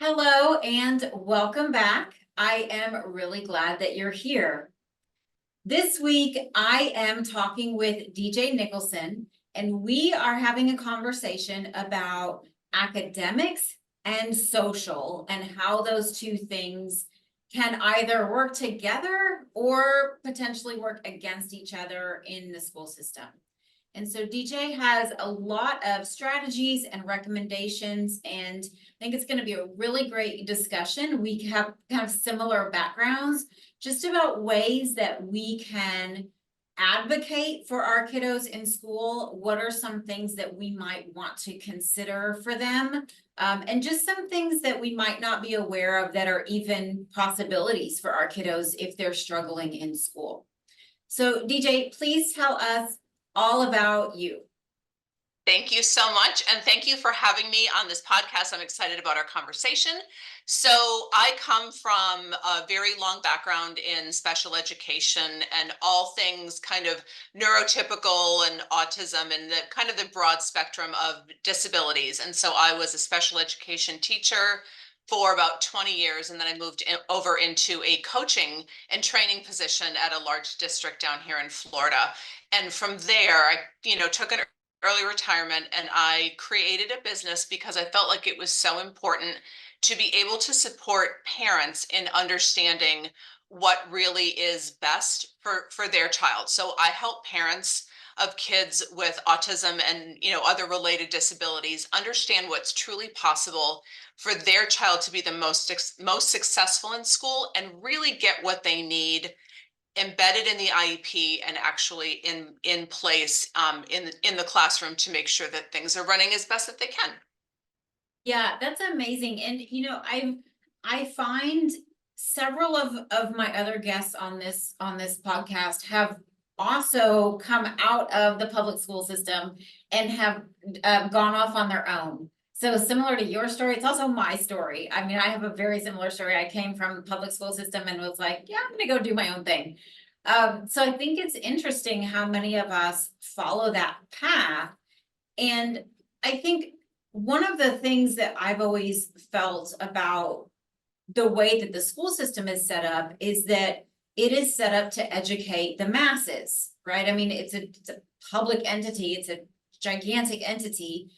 Hello and welcome back. I am really glad that you're here. This week, I am talking with DJ Nicholson, and we are having a conversation about academics and social and how those two things can either work together or potentially work against each other in the school system. And so DJ has a lot of strategies and recommendations, and I think it's going to be a really great discussion. We have kind of similar backgrounds, just about ways that we can advocate for our kiddos in school. What are some things that we might want to consider for them? And just some things that we might not be aware of that are even possibilities for our kiddos if they're struggling in school. So DJ, please tell us all about you. Thank you so much. And thank you for having me on this podcast. I'm excited about our conversation. So I come from a very long background in special education and all things kind of neurotypical and autism and the kind of the broad spectrum of disabilities. And so I was a special education teacher for about 20 years. And then I moved over into a coaching and training position at a large district down here in Florida. And from there, I, took an early retirement and I created a business because I felt like it was so important to be able to support parents in understanding what really is best for their child. So I help parents of kids with autism and other related disabilities understand what's truly possible for their child to be the most successful in school and really get what they need embedded in the IEP and actually in place in the classroom to make sure that things are running as best that they can. Yeah, that's amazing. And I find several of my other guests on this podcast have also come out of the public school system and have gone off on their own. So similar to your story, it's also my story. I mean, I have a very similar story. I came from the public school system and was like, yeah, I'm gonna go do my own thing. So I think it's interesting how many of us follow that path. And I think one of the things that I've always felt about the way that the school system is set up is that it is set up to educate the masses, right? I mean, it's a public entity, it's a gigantic entity.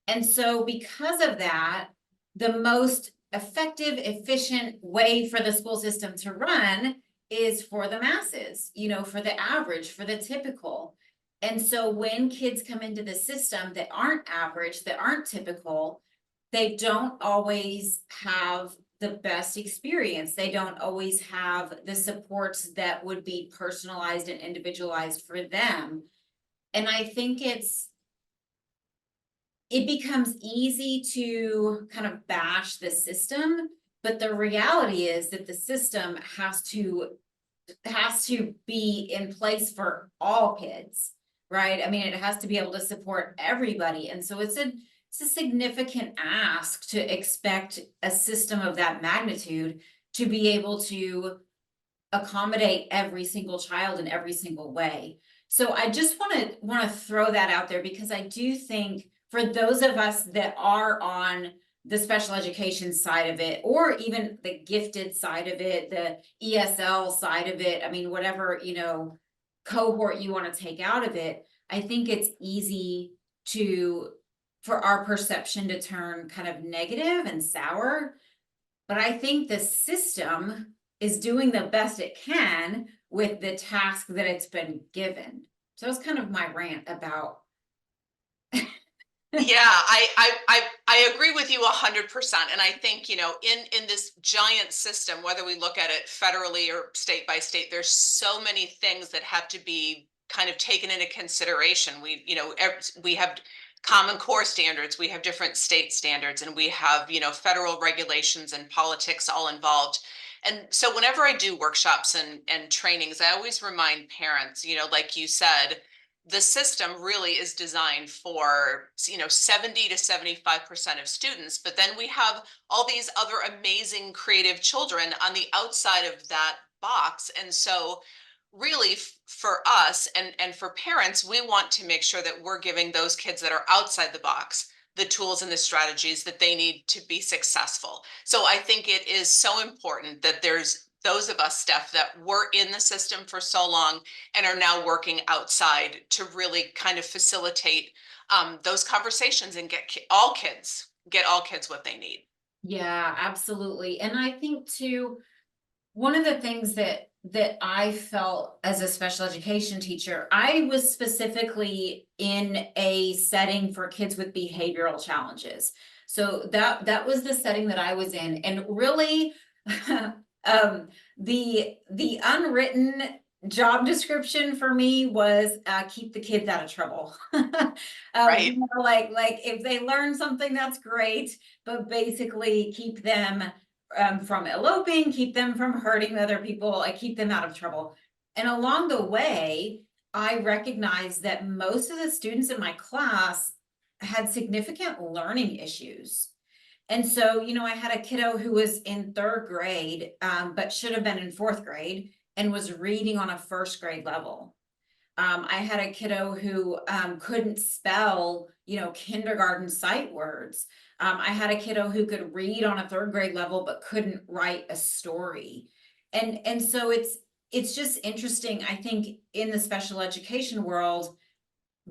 And so because of that, the most effective, efficient way for the school system to run is for the masses, for the average, for the typical. And so when kids come into the system that aren't average, that aren't typical, they don't always have the best experience. They don't always have the supports that would be personalized and individualized for them. And I think it becomes easy to kind of bash the system, but the reality is that the system has to be in place for all kids, right? I mean, it has to be able to support everybody. And so it's a significant ask to expect a system of that magnitude to be able to accommodate every single child in every single way. So I just want to throw that out there because I do think for those of us that are on the special education side of it, or even the gifted side of it, the ESL side of it, I mean, whatever, cohort you want to take out of it, I think it's easy for our perception to turn kind of negative and sour. But I think the system is doing the best it can with the task that it's been given. So it's kind of my rant about. Yeah, I agree with you 100%. And I think, in this giant system, whether we look at it federally or state by state, there's so many things that have to be kind of taken into consideration. We have Common Core standards, we have different state standards, and we have, federal regulations and politics all involved. And so whenever I do workshops and trainings, I always remind parents, like you said, the system really is designed for 70 to 75% of students, but then we have all these other amazing creative children on the outside of that box. And so really for us and for parents, we want to make sure that we're giving those kids that are outside the box the tools and the strategies that they need to be successful. So I think it is so important that there's those of us, Steph, that were in the system for so long and are now working outside to really kind of facilitate those conversations and get all kids what they need. Yeah, absolutely. And I think too, one of the things that I felt as a special education teacher, I was specifically in a setting for kids with behavioral challenges. So that was the setting that I was in, and really, the unwritten job description for me was keep the kids out of trouble. Right. Like if they learn something, that's great, but basically keep them from eloping, keep them from hurting other people, I keep them out of trouble. And along the way, I recognized that most of the students in my class had significant learning issues. And so, I had a kiddo who was in 3rd grade, but should have been in 4th grade and was reading on a 1st grade level. I had a kiddo who couldn't spell, kindergarten sight words. I had a kiddo who could read on a 3rd grade level but couldn't write a story. And so it's just interesting, I think, in the special education world,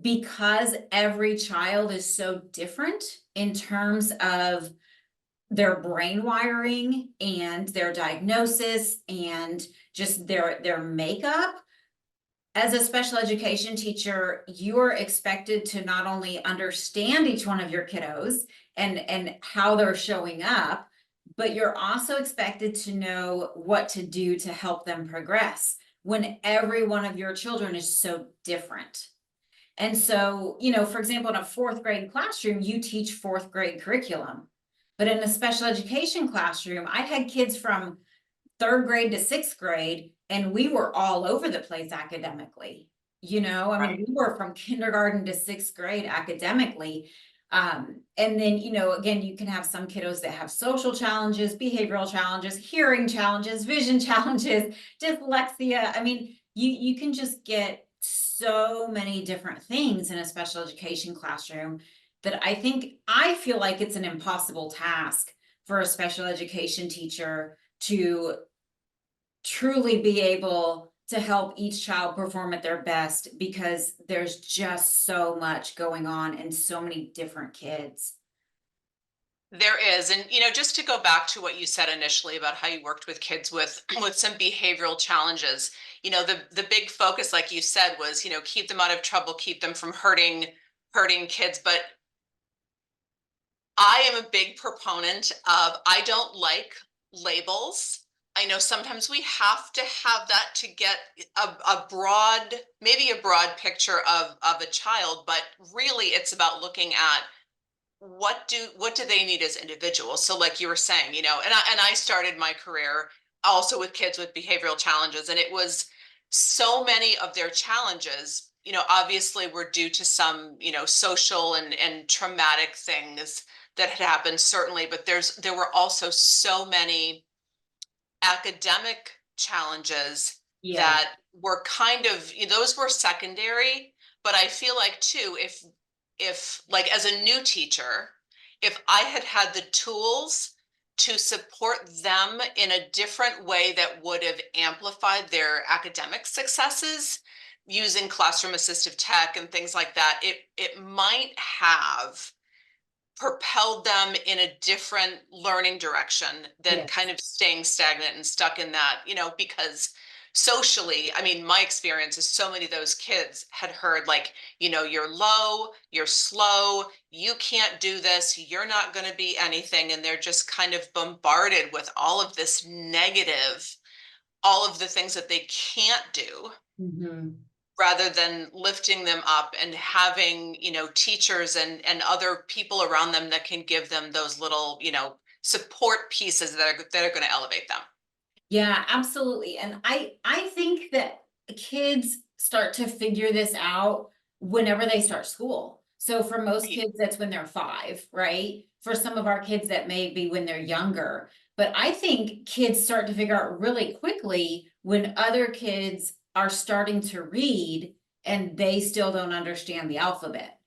because every child is so different in terms of their brain wiring and their diagnosis and just their makeup. As a special education teacher, you're expected to not only understand each one of your kiddos and how they're showing up, but you're also expected to know what to do to help them progress when every one of your children is so different. And so, for example, in a 4th grade classroom, you teach 4th grade curriculum. But in a special education classroom, I had kids from 3rd grade to 6th grade, and we were all over the place academically. We were from kindergarten to 6th grade academically. And then, again, you can have some kiddos that have social challenges, behavioral challenges, hearing challenges, vision challenges, dyslexia. I mean, you can just get so many different things in a special education classroom that I feel like it's an impossible task for a special education teacher to truly be able to help each child perform at their best, because there's just so much going on and so many different kids. There is. And, just to go back to what you said initially about how you worked with kids with some behavioral challenges, the big focus, like you said, was, keep them out of trouble, keep them from hurting kids. But I am a big proponent of, I don't like labels. I know sometimes we have to have that to get a broad, maybe a broad picture of a child, but really it's about looking at what do they need as individuals. So like you were saying, and I started my career also with kids with behavioral challenges, and it was so many of their challenges, obviously were due to some, social and traumatic things that had happened, certainly, but there were also so many academic challenges Yeah. that were kind of, those were secondary. But I feel like too, if like as a new teacher, if I had the tools to support them in a different way that would have amplified their academic successes using classroom assistive tech and things like that, it might have propelled them in a different learning direction than Yes. kind of staying stagnant and stuck in that, because socially, I mean, my experience is so many of those kids had heard like, you're low, you're slow, you can't do this, you're not going to be anything. And they're just kind of bombarded with all of this negative, all of the things that they can't do. Mm-hmm. Rather than lifting them up and having, teachers and other people around them that can give them those little, support pieces that are going to elevate them. Yeah, absolutely. And I think that kids start to figure this out whenever they start school. So for most Right. kids, that's when they're 5, right? For some of our kids, that may be when they're younger. But I think kids start to figure out really quickly when other kids are starting to read and they still don't understand the alphabet.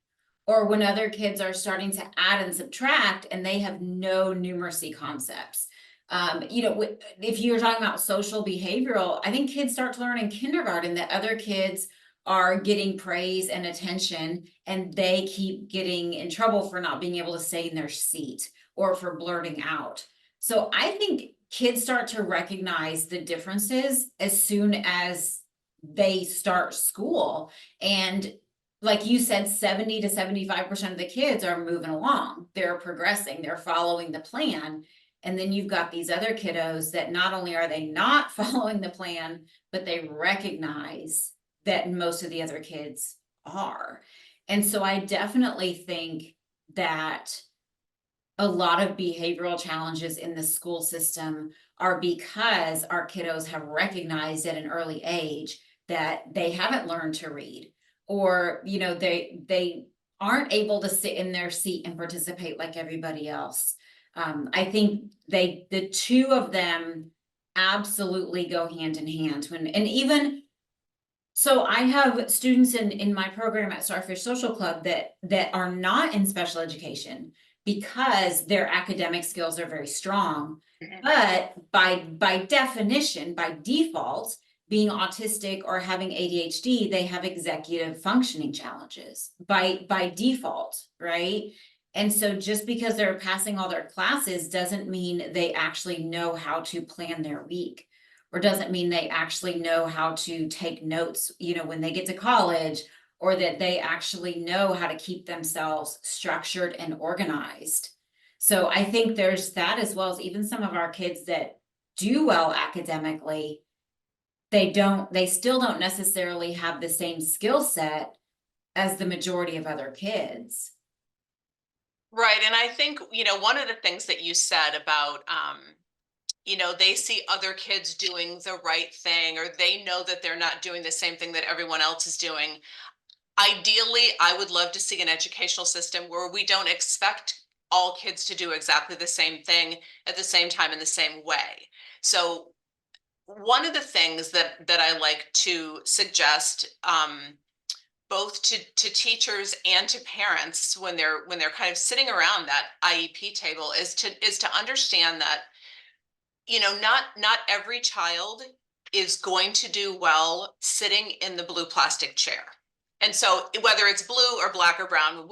or when other kids are starting to add and subtract and they have no numeracy concepts. If you're talking about social behavioral, I think kids start to learn in kindergarten that other kids are getting praise and attention, and they keep getting in trouble for not being able to stay in their seat or for blurting out. So I think kids start to recognize the differences as soon as they start school. And like you said, 70 to 75% of the kids are moving along, they're progressing, they're following the plan. And then you've got these other kiddos that not only are they not following the plan, but they recognize that most of the other kids are. And so I definitely think that a lot of behavioral challenges in the school system are because our kiddos have recognized at an early age that they haven't learned to read, or they aren't able to sit in their seat and participate like everybody else. I think the two of them absolutely go hand in hand. And even so, I have students in my program at Starfish Social Club that are not in special education because their academic skills are very strong. But by definition, by default, being autistic or having ADHD, they have executive functioning challenges by default, right? And so just because they're passing all their classes doesn't mean they actually know how to plan their week, or doesn't mean they actually know how to take notes, when they get to college, or that they actually know how to keep themselves structured and organized. So I think there's that, as well as even some of our kids that do well academically, they still don't necessarily have the same skill set as the majority of other kids. Right. And I think, one of the things that you said about, they see other kids doing the right thing, or they know that they're not doing the same thing that everyone else is doing. Ideally, I would love to see an educational system where we don't expect all kids to do exactly the same thing at the same time in the same way. So one of the things that I like to suggest, both to teachers and to parents when they're kind of sitting around that IEP table, is to understand that, not every child is going to do well sitting in the blue plastic chair. And so whether it's blue or black or brown,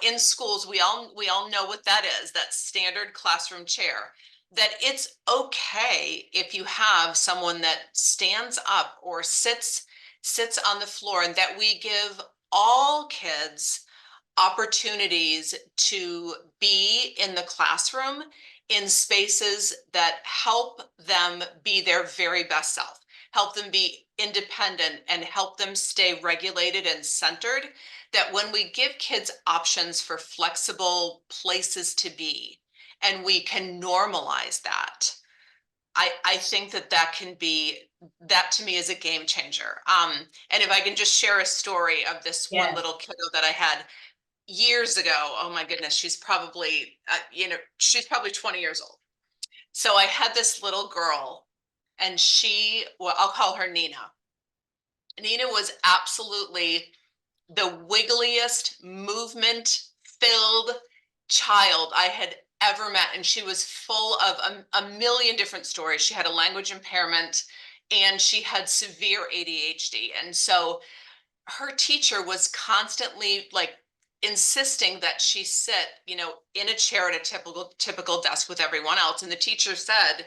in schools, we all know what that is, that standard classroom chair. That it's okay if you have someone that stands up or sits on the floor, and that we give all kids opportunities to be in the classroom in spaces that help them be their very best self, help them be independent, and help them stay regulated and centered. That when we give kids options for flexible places to be, and we can normalize that, I think that can be, that to me is a game changer. And if I can just share a story of this one Yes. little kiddo that I had years ago. Oh my goodness, she's probably 20 years old. So I had this little girl, and well, I'll call her Nina. Nina was absolutely the wiggliest, movement filled child I had ever met. And she was full of a million different stories. She had a language impairment, and she had severe ADHD. And so her teacher was constantly like insisting that she sit, in a chair at a typical desk with everyone else. And the teacher said,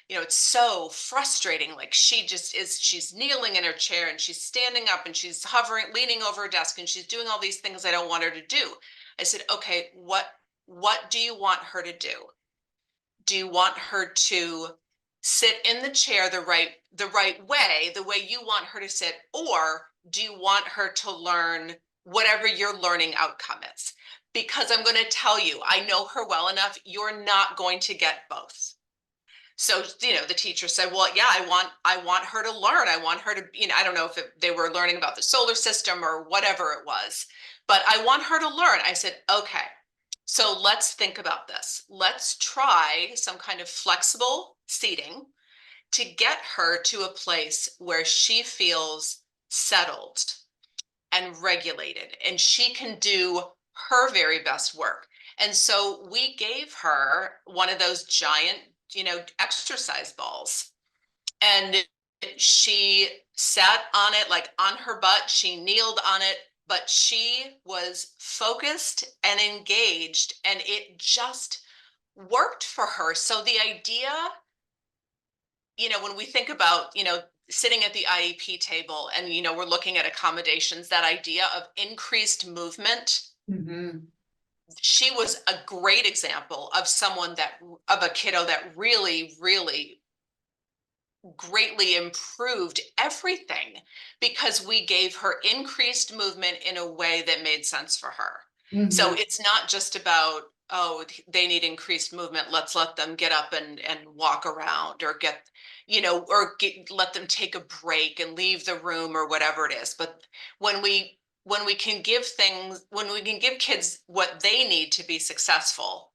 it's so frustrating. Like she's kneeling in her chair, and she's standing up, and she's hovering, leaning over her desk, and she's doing all these things I don't want her to do. I said, okay, what do you want her to do? Do you want her to sit in the chair the right way, the way you want her to sit, or do you want her to learn whatever your learning outcome is? Because I'm going to tell you, I know her well enough, you're not going to get both. So, the teacher said, well, yeah, I want her to learn. I want her to, I don't know if they were learning about the solar system or whatever it was, but I want her to learn. I said, okay, so let's think about this. Let's try some kind of flexible seating to get her to a place where she feels settled and regulated, and she can do her very best work. And so we gave her one of those giant, exercise balls. And she sat on it, like on her butt. She kneeled on it, but she was focused and engaged, and it just worked for her. So the idea, when we think about, sitting at the IEP table and, we're looking at accommodations, that idea of increased movement, she was a great example of of a kiddo that really, really greatly improved everything because we gave her increased movement in a way that made sense for her. So it's not just about, oh, they need increased movement, let's let them get up and walk around, or let them take a break and leave the room or whatever it is. But when we can give kids what they need to be successful,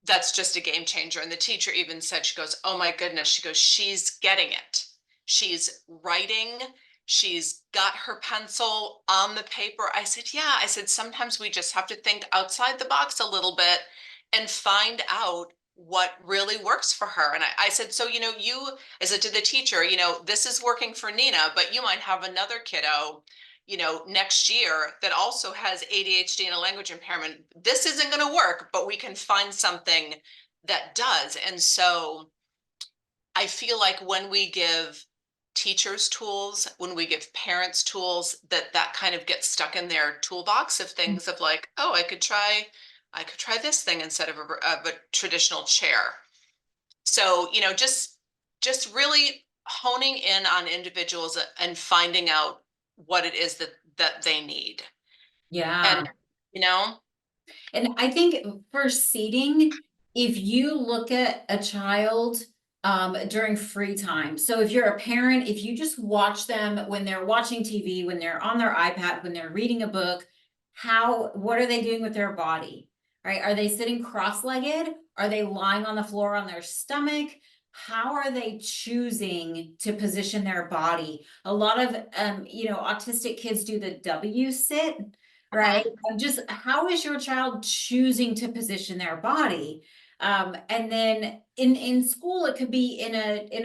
that's just a game changer. And the teacher even said, she goes, oh my goodness, she goes, she's getting it. She's writing. She's got her pencil on the paper. I said, yeah. I said, sometimes we just have to think outside the box a little bit and find out what really works for her. And I said, so, I said to the teacher, this is working for Nina, but you might have another kiddo next year that also has ADHD and a language impairment. This isn't going to work, but we can find something that does. And so I feel like when we give teachers tools, when we give parents tools, that kind of gets stuck in their toolbox of things of like, oh, I could try this thing instead of a traditional chair. So, just really honing in on individuals and finding out what it is that they need. Yeah. And, you know, And I think for seating, if you look at a child during free time, so if you're a parent, if you just watch them when they're watching TV, when they're on their iPad, when they're reading a book, what are they doing with their body, right? Are they sitting cross-legged? Are they lying on the floor on their stomach? How are they choosing to position their body? A lot of autistic kids do the W sit, right? Just how is your child choosing to position their body? And then in school, it could be in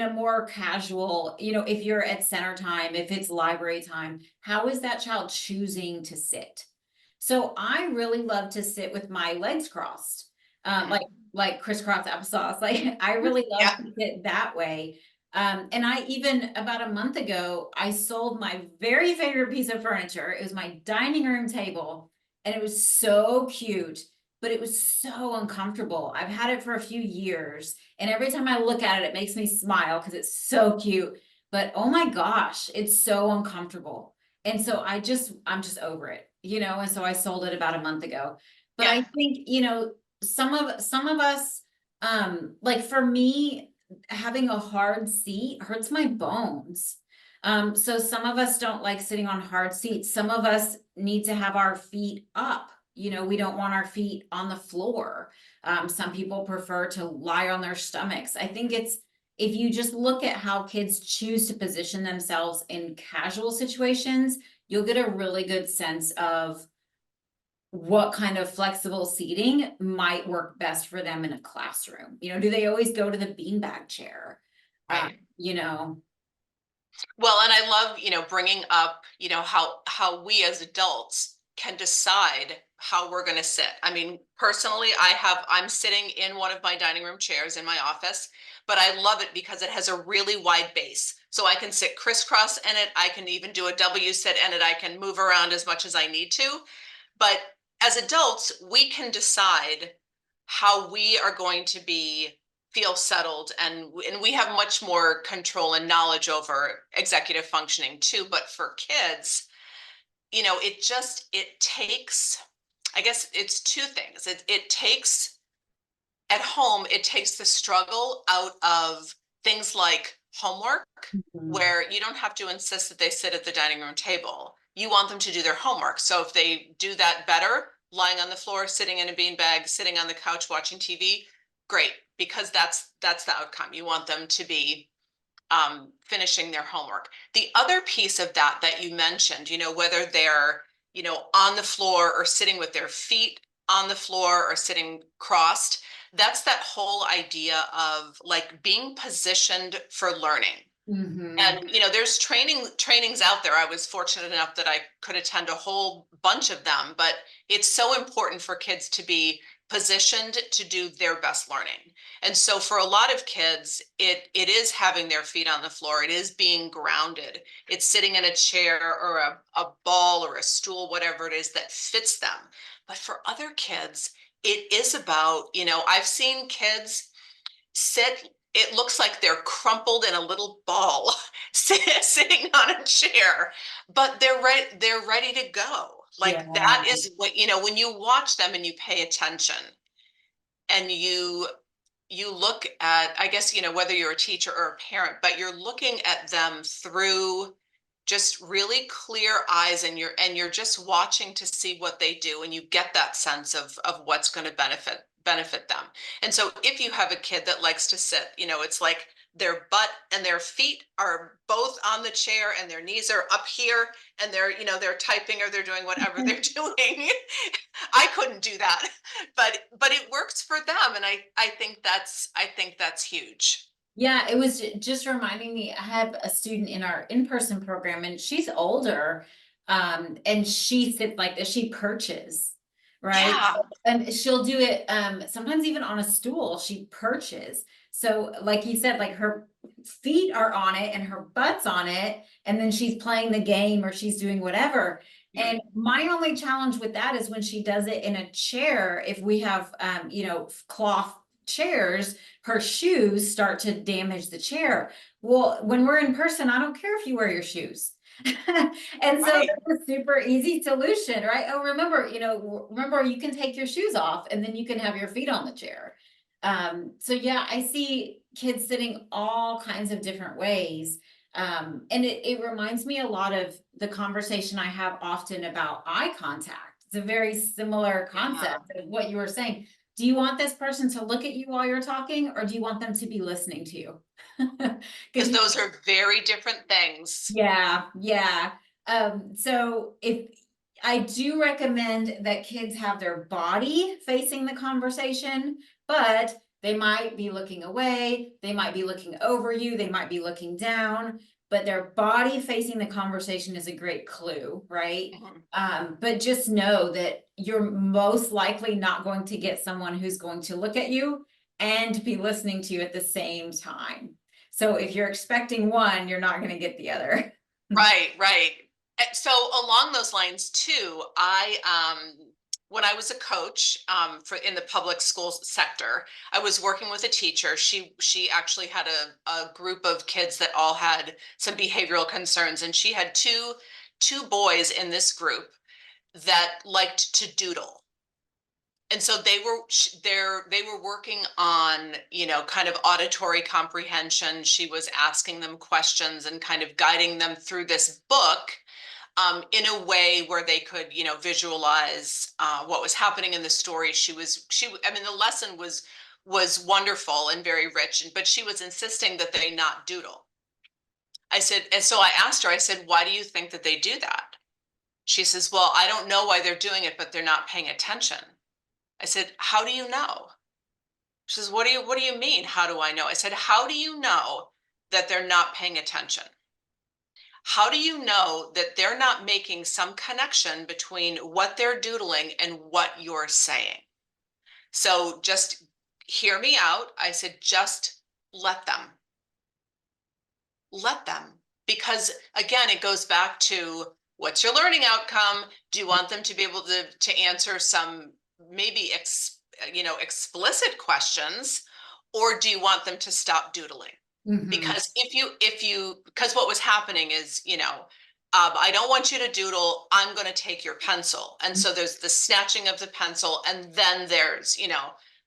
a more casual, if you're at center time, if it's library time, how is that child choosing to sit? So I really love to sit with my legs crossed, like crisscross applesauce. Like I really love to sit that way. And I even about a month ago, I sold my very favorite piece of furniture. It was my dining room table, and it was so cute, but it was so uncomfortable. I've had it for a few years, and every time I look at it, it makes me smile because it's so cute. But oh my gosh, it's so uncomfortable. And so I'm just over it, and so I sold it about a month ago. But I think, some of us, like for me, having a hard seat hurts my bones. So some of us don't like sitting on hard seats. Some of us need to have our feet up. We don't want our feet on the floor. Some people prefer to lie on their stomachs. I think if you just look at how kids choose to position themselves in casual situations, you'll get a really good sense of what kind of flexible seating might work best for them in a classroom. Do they always go to the beanbag chair? right. Well, and I love, bringing up, how we as adults can decide how we're going to sit. I mean, personally, I'm sitting in one of my dining room chairs in my office, but I love it because it has a really wide base. So I can sit crisscross in it. I can even do a W sit in it. I can move around as much as I need to. But as adults, we can decide how we are going to feel settled, and we have much more control and knowledge over executive functioning too. But for kids, it takes, I guess it's two things. It takes, at home, it takes the struggle out of things like homework, where you don't have to insist that they sit at the dining room table. You want them to do their homework. So if they do that better, lying on the floor, sitting in a beanbag, sitting on the couch watching TV, great, because that's the outcome. You want them to be finishing their homework. The other piece of that you mentioned, whether they're on the floor or sitting with their feet on the floor or sitting crossed. That's that whole idea of like being positioned for learning. Mhm. And, there's trainings out there. I was fortunate enough that I could attend a whole bunch of them, but it's so important for kids to be positioned to do their best learning. And so for a lot of kids, it is having their feet on the floor. It is being grounded. It's sitting in a chair or a ball or a stool, whatever it is that fits them. But for other kids, it is about, I've seen kids sit, it looks like they're crumpled in a little ball sitting on a chair, but they're ready to go. Yeah. Like that is what, when you watch them and you pay attention and you look at, I guess, whether you're a teacher or a parent, but you're looking at them through just really clear eyes, and you're just watching to see what they do, and you get that sense of what's going to benefit them. And so if you have a kid that likes to sit, it's like their butt and their feet are both on the chair and their knees are up here, and they're typing or they're doing whatever they're doing. I couldn't do that, but it works for them, and I think that's huge. Yeah, it was just reminding me, I have a student in our in-person program and she's older. And she sits like this, she perches, right? Yeah. And she'll do it, sometimes even on a stool, she perches. So like you said, like her feet are on it and her butt's on it, and then she's playing the game or she's doing whatever. And my only challenge with that is when she does it in a chair, if we have, cloth chairs, her shoes start to damage the chair. Well, when we're in person, I don't care if you wear your shoes. And so Right. that's a super easy solution, right? Oh, remember you can take your shoes off and then you can have your feet on the chair. So yeah, I see kids sitting all kinds of different ways. And it reminds me a lot of the conversation I have often about eye contact. It's a very similar Yeah. concept of what you were saying. Do you want this person to look at you while you're talking, or do you want them to be listening to you? Because Because those are very different things. yeah, yeah. So if I do recommend that kids have their body facing the conversation, but they might be looking away, they might be looking over you, they might be looking down, but their body facing the conversation is a great clue, right? But just know that you're most likely not going to get someone who's going to look at you and be listening to you at the same time. So if you're expecting one, you're not going to get the other. Right, right. So along those lines too, when I was a coach for in the public school sector, I was working with a teacher. She actually had a group of kids that all had some behavioral concerns, and she had two boys in this group that liked to doodle. And so they were working on, kind of auditory comprehension. She was asking them questions and kind of guiding them through this book in a way where they could, visualize what was happening in the story. I mean, the lesson was wonderful and very rich, but she was insisting that they not doodle. And so I asked her, I said, why do you think that they do that? She says, well, I don't know why they're doing it, but they're not paying attention. I said, how do you know? She says, what do you mean? How do I know? I said, how do you know that they're not paying attention? How do you know that they're not making some connection between what they're doodling and what you're saying? So just hear me out. I said, just let them. Let them. Because again, it goes back to what's your learning outcome? Do you want them to be able to answer some maybe explicit questions, or do you want them to stop doodling? Because because what was happening is, I don't want you to doodle, I'm going to take your pencil. And so there's the snatching of the pencil, and then there's,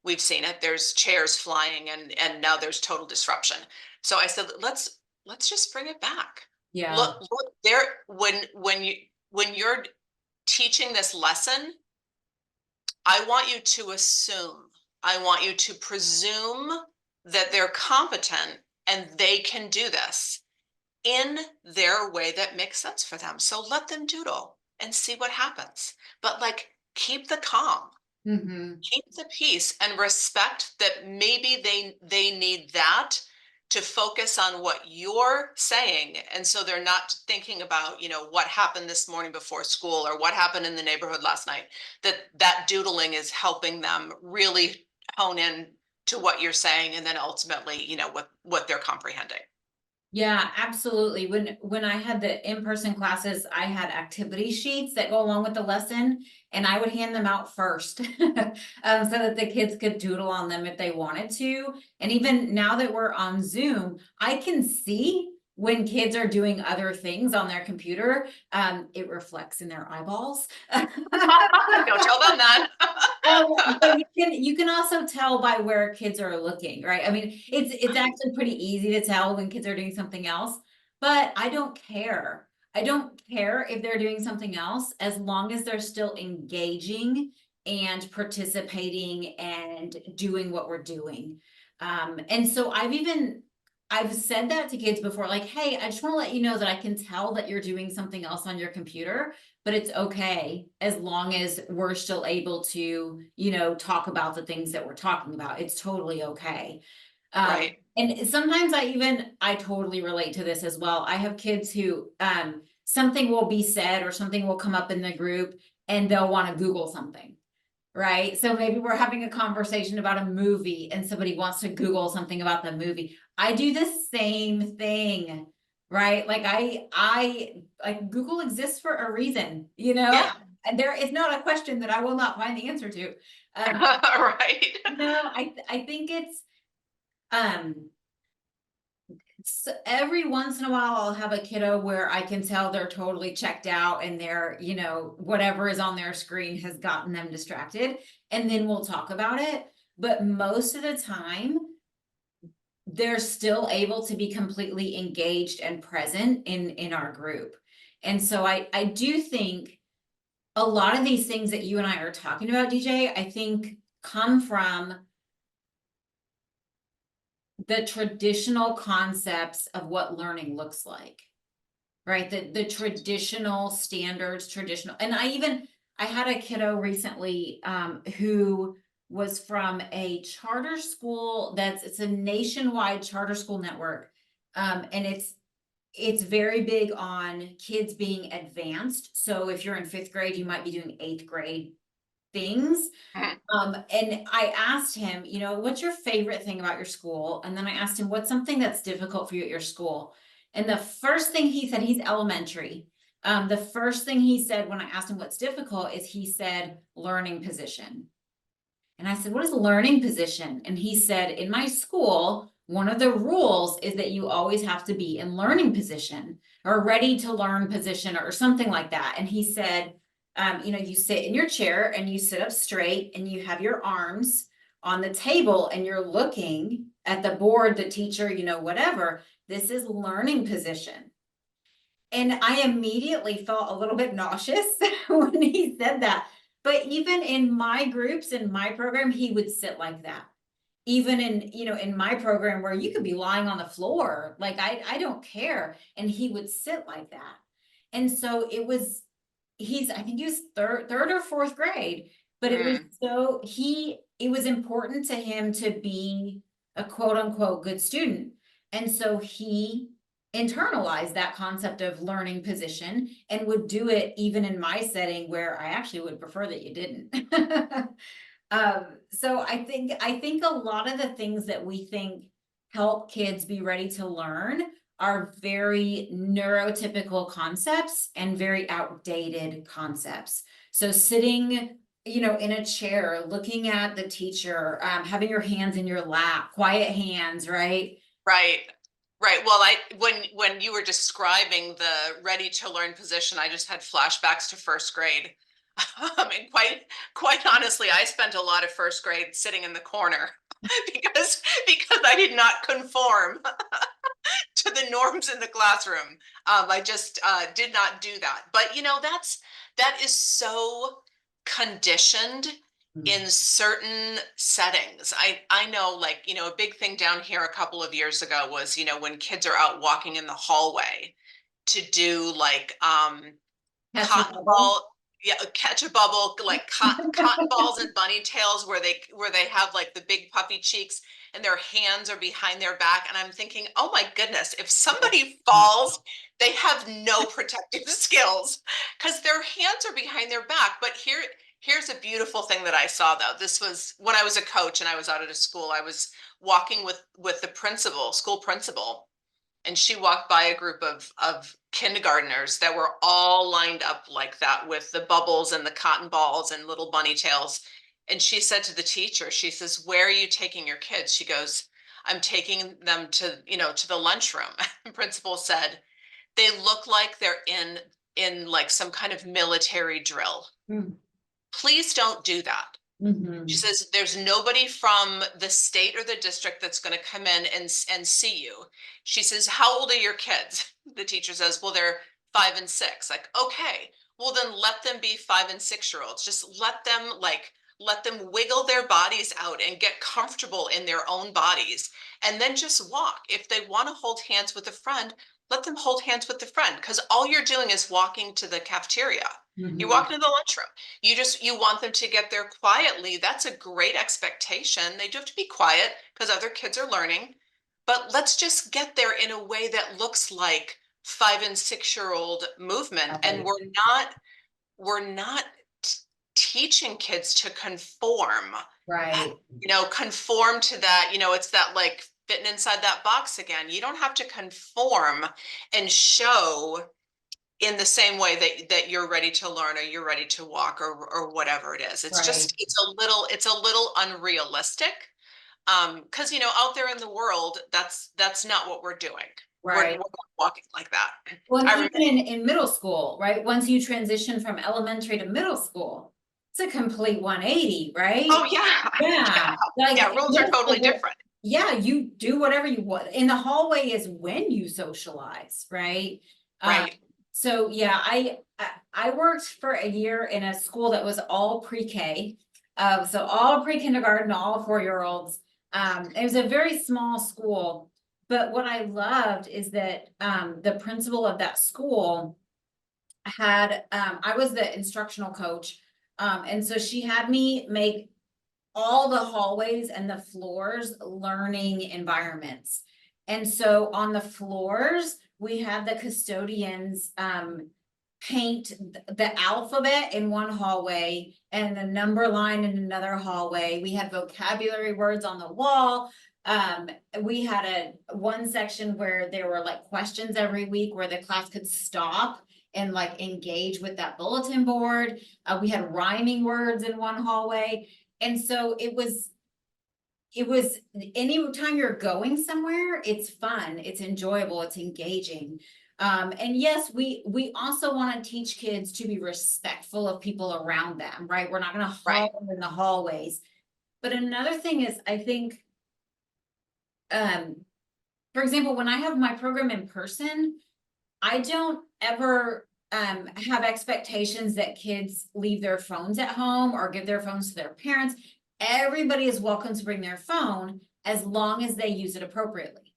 we've seen it, there's chairs flying, and now there's total disruption. So I said, let's just bring it back. Yeah. Look there, when you're teaching this lesson, I want you to assume, I want you to presume that they're competent and they can do this in their way that makes sense for them. So let them doodle. and see what happens. But like, keep the calm, Mhm. keep the peace, and respect that maybe they need that to focus on what you're saying, and so they're not thinking about, what happened this morning before school or what happened in the neighborhood last night. That doodling is helping them really hone in to what you're saying, and then ultimately, what they're comprehending. Yeah, absolutely. When I had the in-person classes, I had activity sheets that go along with the lesson, and I would hand them out first, so that the kids could doodle on them if they wanted to. And even now that we're on Zoom, I can see when kids are doing other things on their computer. It reflects in their eyeballs. Don't tell them that. But you can also tell by where kids are looking, right? I mean, it's actually pretty easy to tell when kids are doing something else, but I don't care. I don't care if they're doing something else as long as they're still engaging and participating and doing what we're doing. And so I've said that to kids before, like, hey, I just want to let you know that I can tell that you're doing something else on your computer, but it's okay as long as we're still able to, talk about the things that we're talking about. It's totally okay. Right. And sometimes I totally relate to this as well. I have kids who, something will be said or something will come up in the group and they'll want to Google something. Right. So maybe we're having a conversation about a movie and somebody wants to Google something about the movie. I do the same thing. Right. Like I like Google exists for a reason, Yeah. and there is not a question that I will not find the answer to. Right. No, I think it's, um, so every once in a while I'll have a kiddo where I can tell they're totally checked out and they're, whatever is on their screen has gotten them distracted, and then we'll talk about it. But most of the time, they're still able to be completely engaged and present in our group. And so I do think a lot of these things that you and I are talking about, DJ, I think come from the traditional concepts of what learning looks like, right? The traditional standards, and I had a kiddo recently, who was from a charter school it's a nationwide charter school network. And it's very big on kids being advanced. So if you're in 5th grade, you might be doing 8th grade things. Mhm. And I asked him, what's your favorite thing about your school? And then I asked him, what's something that's difficult for you at your school? And the first thing he said, he's elementary. The first thing he said when I asked him what's difficult is he said, learning position. And I said, what is learning position? And he said, in my school, one of the rules is that you always have to be in learning position or ready to learn position or something like that. And he said, you sit in your chair and you sit up straight and you have your arms on the table and you're looking at the board, the teacher, whatever. This is learning position. And I immediately felt a little bit nauseous when he said that. But even in my groups, in my program, he would sit like that. Even in my program where you could be lying on the floor, like I don't care. And he would sit like that. And so I think he was third or 4th grade, but Mm. it was important to him to be a quote unquote good student. And so he internalized that concept of learning position and would do it even in my setting where I actually would prefer that you didn't. So I think a lot of the things that we think help kids be ready to learn are very neurotypical concepts and very outdated concepts. So sitting, in a chair, looking at the teacher, having your hands in your lap, quiet hands, right? Right. Right. Well, when you were describing the ready to learn position, I just had flashbacks to first grade. And quite honestly, I spent a lot of first grade sitting in the corner because I did not conform to the norms in the classroom. I just did not do that. But that is so conditioned in certain settings. I know, like, a big thing down here a couple of years ago was, when kids are out walking in the hallway to do like Catch a cotton bubble. ball, yeah, catch a bubble, like cotton balls and bunny tails where they have like the big puffy cheeks and their hands are behind their back. And I'm thinking, oh my goodness, if somebody falls, they have no protective skills because their hands are behind their back. But here's a beautiful thing that I saw though. This was when I was a coach and I was out at a school. I was walking with the principal, school principal, and she walked by a group of kindergartners that were all lined up like that with the bubbles and the cotton balls and little bunny tails. And she said to the teacher, she says, where are you taking your kids? She goes, I'm taking them to, to the lunchroom. The principal said, they look like they're in like some kind of military drill. Mm. Please don't do that. She Mhm. says, there's nobody from the state or the district that's going to come in and see you. She says, how old are your kids? The teacher says, well, they're 5 and 6. Like, okay, well, then let them be 5 and 6-year-olds. Just let them wiggle their bodies out and get comfortable in their own bodies. And then just walk. If they want to hold hands with a friend, let them hold hands with the friend. Because all you're doing is walking to the cafeteria. You're Mhm. walking to the lunchroom. You want them to get there quietly. That's a great expectation. They do have to be quiet because other kids are learning, but let's just get there in a way that looks like 5 and 6-year-old movement. And Right. we're not teaching kids to conform, Right. conform to that. It's that like fitting inside that box again. You don't have to conform and show in the same way that you're ready to learn or you're ready to walk or whatever it is. It's Right. just it's a little unrealistic. Because out there in the world, that's not what we're doing. We're Right. not walking like that. Well, and I remember, even in middle school, right? Once you transition from elementary to middle school, it's a complete 180, right? oh yeah, yeah, Yeah. Like yeah, in rules are middle totally school, different. yeah, you do whatever you want. In the hallway is when you socialize, right? Um, Right. so yeah, I worked for a year in a school that was all pre-K. So all pre-kindergarten, all 4-year-olds. It was a very small school, but what I loved is that the principal of that school had I was the instructional coach. And so she had me make all the hallways and the floors learning environments. And so on the floors, we had the custodians paint the alphabet in one hallway and the number line in another hallway. We had vocabulary words on the wall. We had one section where there were like questions every week where the class could stop and like engage with that bulletin board. We had rhyming words in one hallway. And so it was anytime you're going somewhere, it's fun, it's enjoyable, it's engaging. And yes, we also want to teach kids to be respectful of people around them, right? We're not going to Right. haul in the hallways. But another thing is, I think, um, for example, when I have my program in person, I don't ever have expectations that kids leave their phones at home or give their phones to their parents. Everybody is welcome to bring their phone as long as they use it appropriately.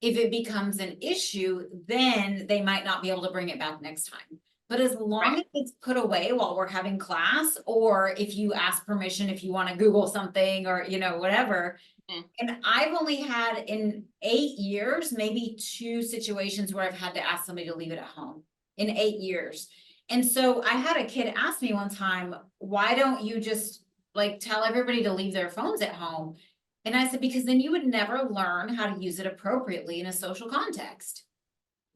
If it becomes an issue, then they might not be able to bring it back next time. But as long Right. as it's put away while we're having class, or if you ask permission, if you want to Google something or, whatever. Mm. And I've only had in 8 years, maybe 2 situations where I've had to ask somebody to leave it at home in 8 years. And so I had a kid ask me one time, why don't you just like tell everybody to leave their phones at home? And I said, because then you would never learn how to use it appropriately in a social context.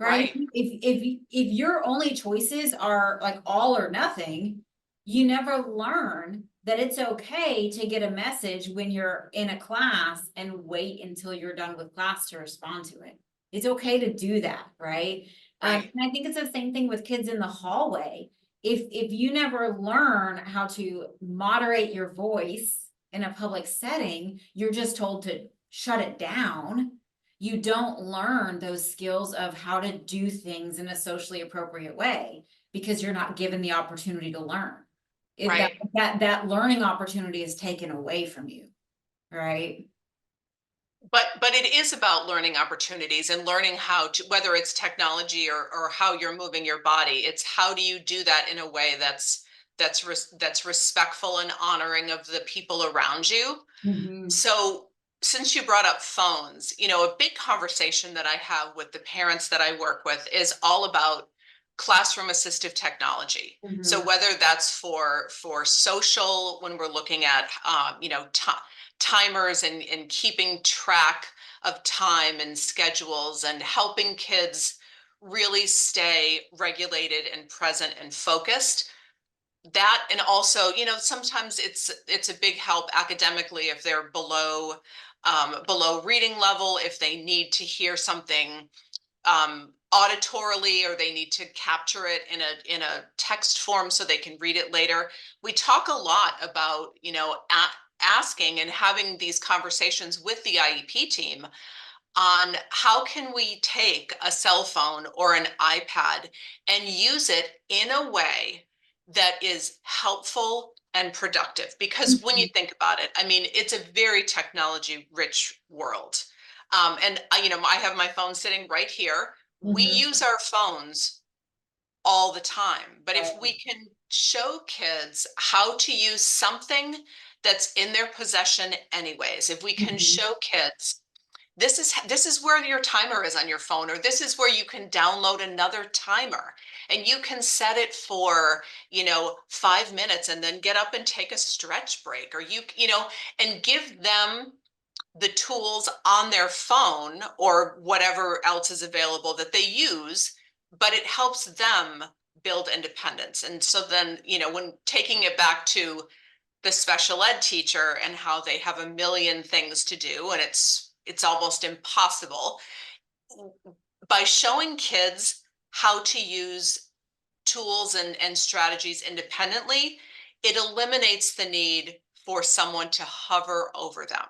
Right? Right. If your only choices are like all or nothing, you never learn that it's okay to get a message when you're in a class and wait until you're done with class to respond to it. It's okay to do that, right? Right. And I think it's the same thing with kids in the hallway. If you never learn how to moderate your voice in a public setting, you're just told to shut it down. You don't learn those skills of how to do things in a socially appropriate way because you're not given the opportunity to learn. That Right. that learning opportunity is taken away from you, right? But it is about learning opportunities and learning how to, whether it's technology or how you're moving your body, it's how do you do that in a way that's respectful and honoring of the people around you. Mhm. So since you brought up phones, a big conversation that I have with the parents that I work with is all about classroom assistive technology. So Mhm. whether that's for social, when we're looking at timers and keeping track of time and schedules and helping kids really stay regulated and present and focused, that, and also sometimes it's a big help academically if they're below reading level, if they need to hear something auditorily, or they need to capture it in a text form so they can read it later. We talk a lot about asking and having these conversations with the IEP team on how can we take a cell phone or an iPad and use it in a way that is helpful and productive. Because when you Mhm. think about it, I mean, it's a very technology rich world. And I have my phone sitting right here. We Mhm. use our phones all the time. But if we Right. can show kids how to use something that's in their possession anyways, if we can Mhm. show kids this is where your timer is on your phone, or this is where you can download another timer and you can set it for 5 minutes and then get up and take a stretch break, or and give them the tools on their phone or whatever else is available that they use, but it helps them build independence. And so then when taking it back to the special ed teacher and how they have a million things to do and it's almost impossible, by showing kids how to use tools and strategies independently, it eliminates the need for someone to hover over them.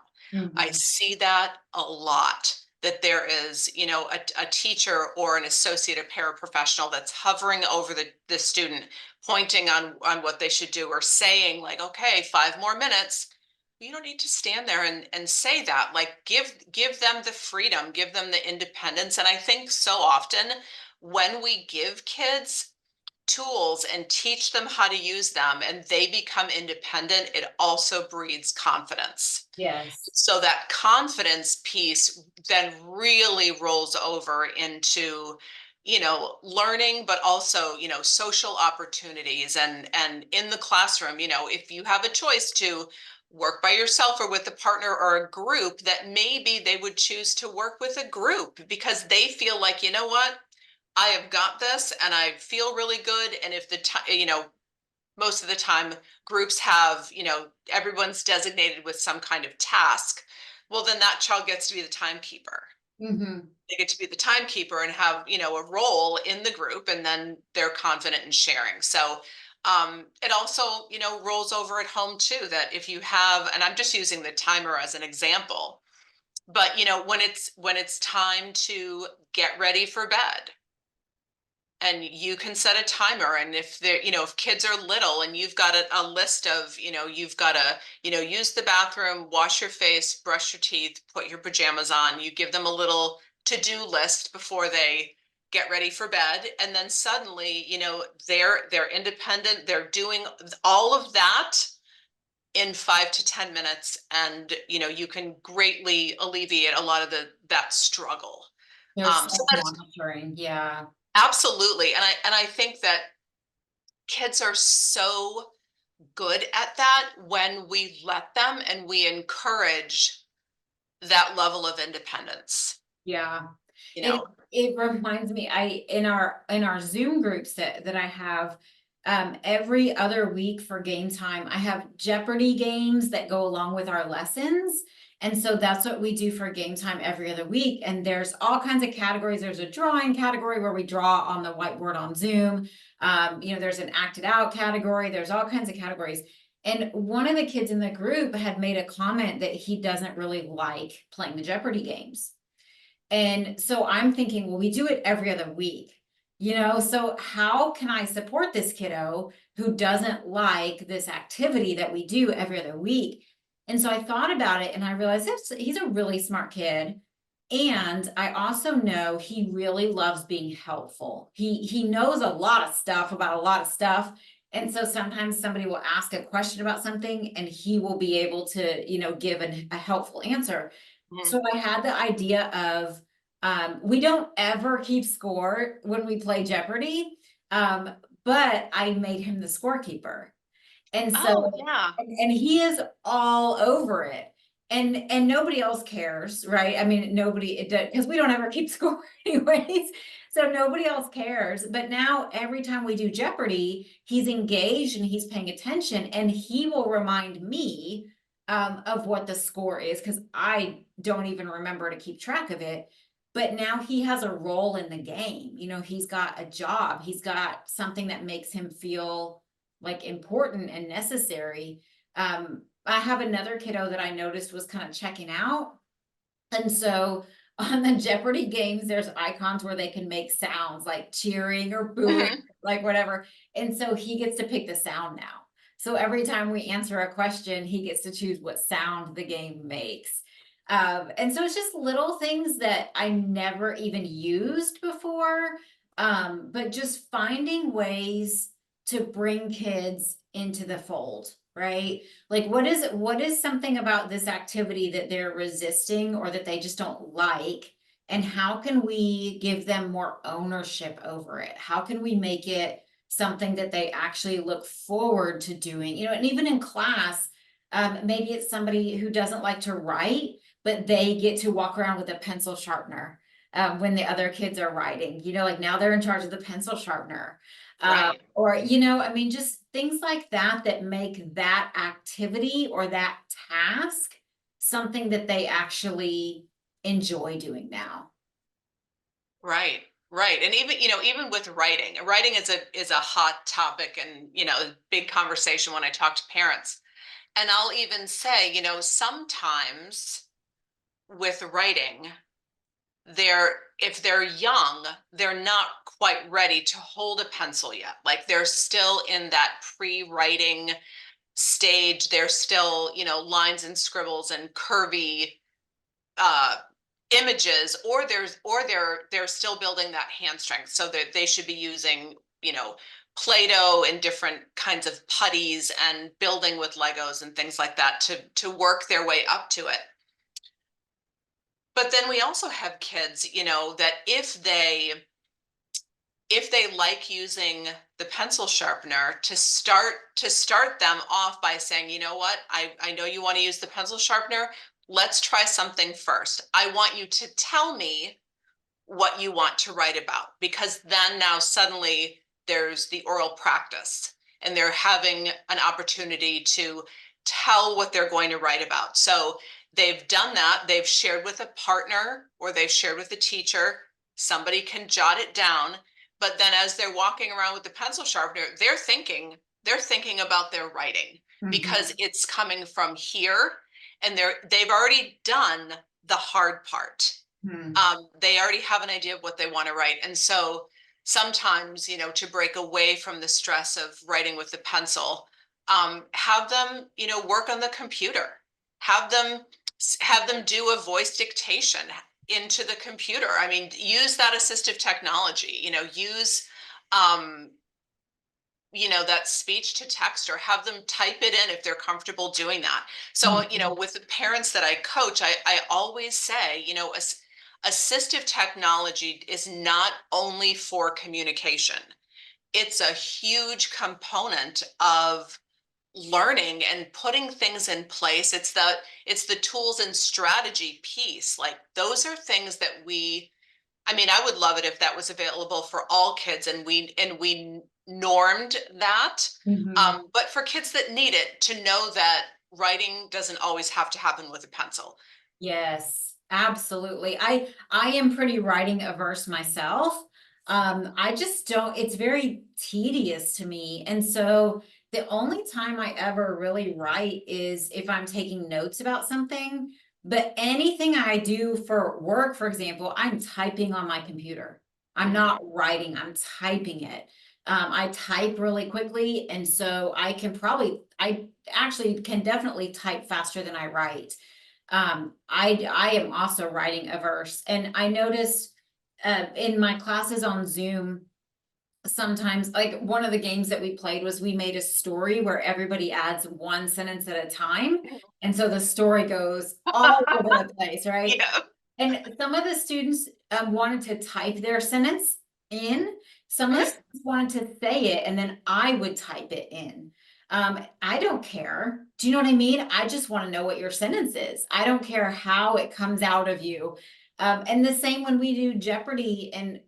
I Mhm. see that a lot, that there is, a teacher or an associate, a paraprofessional that's hovering over the student, pointing on what they should do, or saying like, okay, 5 more minutes. You don't need to stand there and say that. Like, give them the freedom, give them the independence. And I think so often when we give kids tools and teach them how to use them and they become independent, it also breeds confidence. Yes. So that confidence piece then really rolls over into learning, but also social opportunities, and in the classroom, if you have a choice to work by yourself or with a partner or a group, that maybe they would choose to work with a group because they feel like, what, I have got this and I feel really good. And if the time, most of the time groups have, everyone's designated with some kind of task, well, then that child gets to be the timekeeper. Mhm. They get to be the timekeeper and have, a role in the group, and then they're confident in sharing. So it also, rolls over at home too, that if you have, and I'm just using the timer as an example, but when it's time to get ready for bed, and you can set a timer, and if they're if kids are little and you've got a list of you've got to use the bathroom, wash your face, brush your teeth, put your pajamas on, you give them a little to-do list before they get ready for bed, and then suddenly they're independent, they're doing all of that in 5 to 10 minutes, and you can greatly alleviate a lot of that struggle. There's So that is self-monitoring, yeah. absolutely, and I think that kids are so good at that when we let them and we encourage that level of independence, Yeah. you It know. it reminds me, in our Zoom groups that I have, every other week for game time, I have Jeopardy games that go along with our lessons. And so that's what we do for game time every other week. And there's all kinds of categories. There's a drawing category where we draw on the whiteboard on Zoom. There's an acted out category. There's all kinds of categories. And one of the kids in the group had made a comment that he doesn't really like playing the Jeopardy games. And so I'm thinking, well, we do it every other week, so how can I support this kiddo who doesn't like this activity that we do every other week? And so I thought about it and I realized he's a really smart kid. And I also know he really loves being helpful. He knows a lot of stuff about a lot of stuff. And so sometimes somebody will ask a question about something and he will be able to, give a helpful answer. Mhm. So I had the idea of, we don't ever keep score when we play Jeopardy. But I made him the scorekeeper. And Oh, so, yeah. and he is all over it. And nobody else cares, right? I mean, nobody, it does, because we don't ever keep score anyways. So nobody else cares. But now every time we do Jeopardy, he's engaged and he's paying attention, and he will remind me of what the score is, because I don't even remember to keep track of it. But now he has a role in the game. He's got a job, he's got something that makes him feel like important and necessary. I have another kiddo that I noticed was kind of checking out. And so on the Jeopardy games, there's icons where they can make sounds like cheering or booing, Mhm. like whatever. And so he gets to pick the sound now. So every time we answer a question, he gets to choose what sound the game makes. And so it's just little things that I never even used before. But just finding ways to bring kids into the fold, right? Like, what is something about this activity that they're resisting or that they just don't like? And how can we give them more ownership over it? How can we make it something that they actually look forward to doing? And even in class, maybe it's somebody who doesn't like to write, but they get to walk around with a pencil sharpener when the other kids are writing. Like now they're in charge of the pencil sharpener. Right. Or, I mean, just things like that that make that activity or that task something that they actually enjoy doing now. Right. Right. And even, even with writing is a hot topic and, big conversation when I talk to parents. And I'll even say, sometimes with writing, if they're young, they're not quite ready to hold a pencil yet. Like they're still in that pre-writing stage. They're still, lines and scribbles and curvy uh images, or they're still building that hand strength, so that they should be using, Play-Doh and different kinds of putties and building with Legos and things like that to work their way up to it. But then we also have kids, that if they like using the pencil sharpener, to start them off by saying, you know what, I know you want to use the pencil sharpener. Let's try something first. I want you to tell me what you want to write about, because then now suddenly there's the oral practice and they're having an opportunity to tell what they're going to write about. So they've done that, they've shared with a partner or they've shared with a teacher, somebody can jot it down. But then as they're walking around with the pencil sharpener, they're thinking about their writing, because it's coming from here, and they've already done the hard part. Mhm. They already have an idea of what they want to write. And so sometimes, to break away from the stress of writing with the pencil, have them, work on the computer, have them have them do a voice dictation into the computer. I mean, use that assistive technology, use um, that speech to text, or have them type it in if they're comfortable doing that. So, with the parents that I coach, I always say, assistive technology is not only for communication. It's a huge component of learning and putting things in place. It's the tools and strategy piece. Like those are things that I mean, I would love it if that was available for all kids, and we normed that. Mhm. But for kids that need it, to know that writing doesn't always have to happen with a pencil. Yes, absolutely. I am pretty writing averse myself. I just don't, it's very tedious to me. And so the only time I ever really write is if I'm taking notes about something. But anything I do for work, for example, I'm typing on my computer. I'm Mhm. not writing, I'm typing it. I type really quickly, and so I actually can definitely type faster than I write. I am also writing averse, and I noticed in my classes on Zoom, sometimes, like, one of the games that we played was we made a story where everybody adds one sentence at a time, and so the story goes all over the place, right? Yeah. And some of the students wanted to type their sentence in. Some of the students wanted to say it, and then I would type it in. I don't care. Do you know what I mean? I just want to know what your sentence is. I don't care how it comes out of you. And the same when we do Jeopardy, and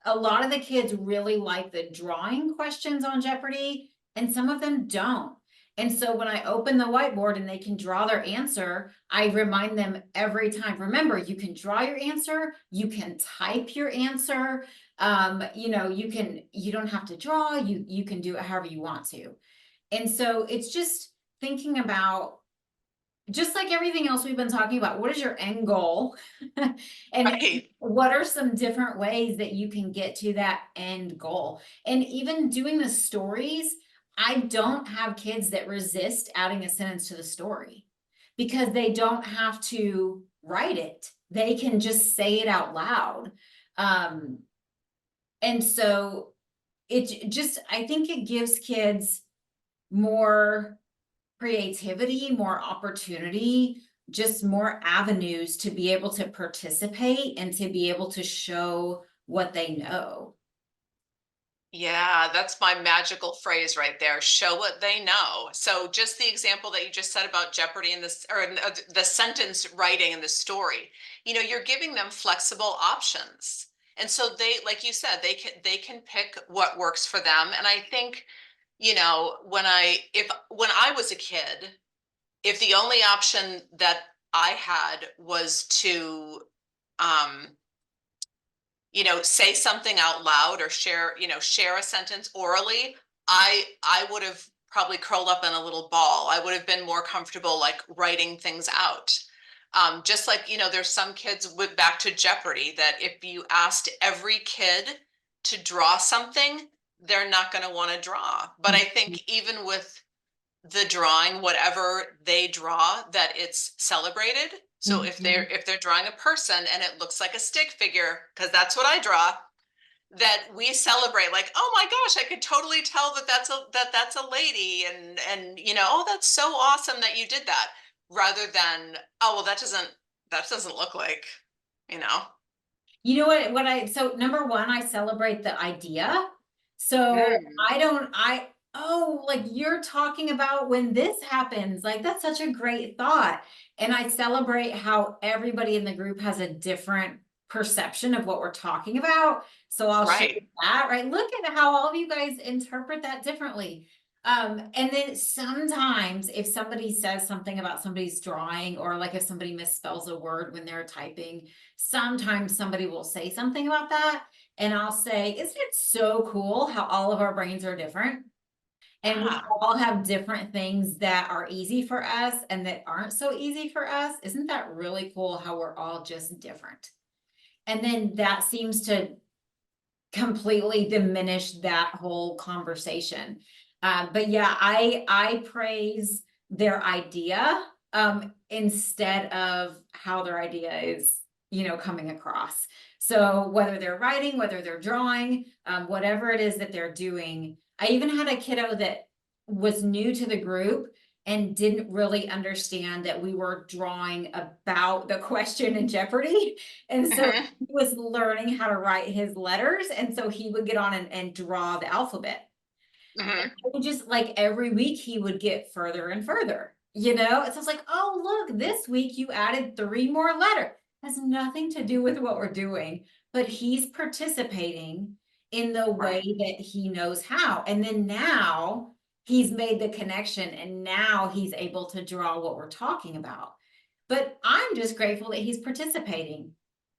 a lot of the kids really like the drawing questions on Jeopardy, and some of them don't. And so when I open the whiteboard and they can draw their answer, I remind them every time, remember, you can draw your answer, you can type your answer. You know, you don't have to draw, you can do it however you want to. And so it's just thinking about, just like everything else we've been talking about, what is your end goal? And Right. what are some different ways that you can get to that end goal? And even doing the stories, I don't have kids that resist adding a sentence to the story because they don't have to write it. They can just say it out loud. And so it just, I think it gives kids more creativity, more opportunity, just more avenues to be able to participate and to be able to show what they know. Yeah, that's my magical phrase right there. Show what they know. So just the example that you just said about Jeopardy and this, or the sentence writing and the story, you're giving them flexible options. And so they, like you said, they can pick what works for them. And I think, when I was a kid, if the only option that I had was to um say something out loud or share a sentence orally, I would have probably curled up in a little ball. I would have been more comfortable like writing things out. Just like, there's some kids with, back to Jeopardy, that if you asked every kid to draw something, they're not going to want to draw. But I think even with the drawing, whatever they draw, that it's celebrated. So if they're drawing a person and it looks like a stick figure, because that's what I draw, that we celebrate, like, oh my gosh, I could totally tell that's a lady, and oh, that's so awesome that you did that, rather than, oh well, that doesn't look like, you know. You know so number one, I celebrate the idea. So Mm. oh, like, you're talking about when this happens, like, that's such a great thought. And I celebrate how everybody in the group has a different perception of what we're talking about. So I'll share Right. that, right? Look at how all of you guys interpret that differently. And then sometimes if somebody says something about somebody's drawing, or like if somebody misspells a word when they're typing, sometimes somebody will say something about that. And I'll say, isn't it so cool how all of our brains are different? And we Ah. all have different things that are easy for us and that aren't so easy for us. Isn't that really cool how we're all just different? And then that seems to completely diminish that whole conversation. But yeah, I praise their idea instead of how their idea is, coming across. So whether they're writing, whether they're drawing, whatever it is that they're doing. I even had a kiddo that was new to the group and didn't really understand that we were drawing about the question in Jeopardy. And so Mhm. he was learning how to write his letters. And so he would get on and draw the alphabet. And Mhm. it would just, like, every week he would get further and further, And so I was like, oh, look, this week you added 3 more letters. Has nothing to do with what we're doing, but he's participating in the way Right. that he knows how. And then now he's made the connection, and now he's able to draw what we're talking about. But I'm just grateful that he's participating,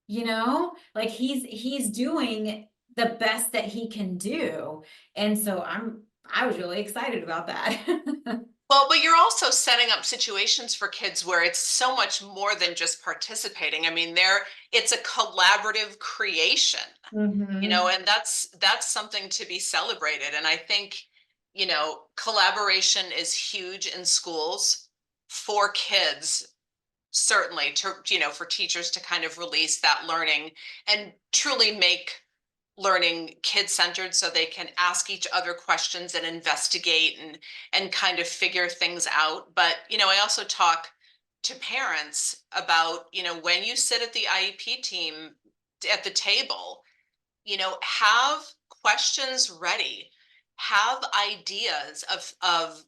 like he's doing the best that he can do. And so I was really excited about that. Well, but you're also setting up situations for kids where it's so much more than just participating. I mean, it's a collaborative creation, Mhm. and that's something to be celebrated. And I think, collaboration is huge in schools for kids, certainly for teachers to kind of release that learning and truly make learning kid-centered so they can ask each other questions and investigate and kind of figure things out. But, I also talk to parents about, when you sit at the IEP team at the table, have questions ready, have ideas of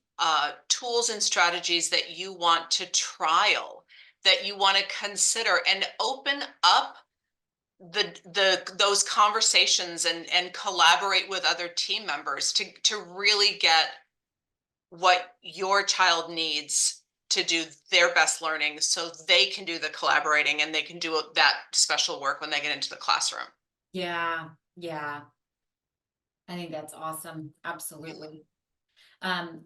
tools and strategies that you want to trial, that you want to consider, and open up those conversations and collaborate with other team members to really get what your child needs to do their best learning so they can do the collaborating and they can do that special work when they get into the classroom. Yeah, yeah. I think that's awesome. Absolutely.